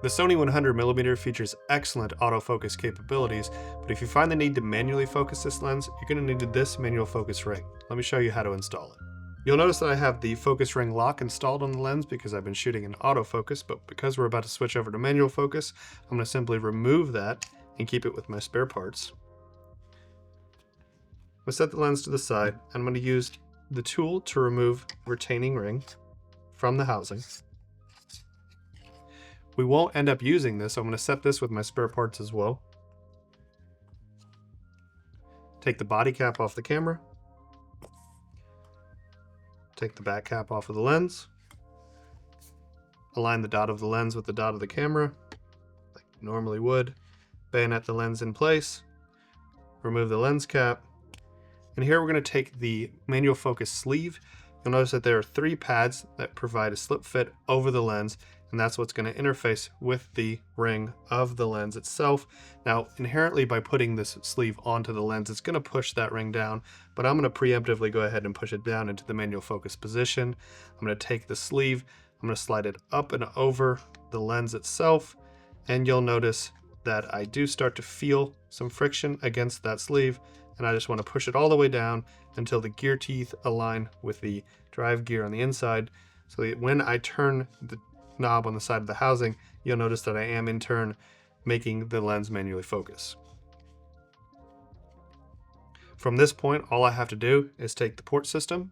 The Sony 100mm features excellent autofocus capabilities, but if you find the need to manually focus this lens, you're going to need this manual focus ring. Let me show you how to install it. You'll notice that I have the focus ring lock installed on the lens because I've been shooting in autofocus, but because we're about to switch over to manual focus, I'm going to simply remove that and keep it with my spare parts. I'm going to set the lens to the side, and I'm going to use the tool to remove retaining ring from the housing. We won't end up using this, so I'm going to set this with my spare parts as well. Take the body cap off the camera. Take the back cap off of the lens. Align the dot of the lens with the dot of the camera, like you normally would. Bayonet the lens in place. Remove the lens cap. And here we're going to take the manual focus sleeve. You'll notice that there are 3 pads that provide a slip fit over the lens, and that's what's going to interface with the ring of the lens itself. Now, inherently by putting this sleeve onto the lens, it's going to push that ring down, but I'm going to preemptively go ahead and push it down into the manual focus position. I'm going to take the sleeve, I'm going to slide it up and over the lens itself, and you'll notice that I do start to feel some friction against that sleeve, and I just want to push it all the way down until the gear teeth align with the drive gear on the inside, so that when I turn the knob on the side of the housing, you'll notice that I am in turn making the lens manually focus. From this point, all I have to do is take the port system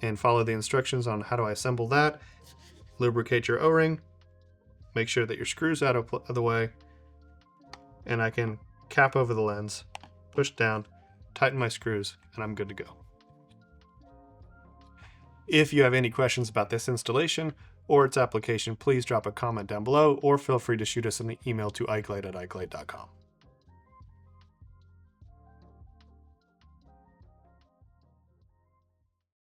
and follow the instructions on how do I assemble that, lubricate your O-ring, make sure that your screws out of the way, and I can cap over the lens, push down, tighten my screws, and I'm good to go. If you have any questions about this installation or its application, please drop a comment down below or feel free to shoot us an email to ikelite@ikelite.com.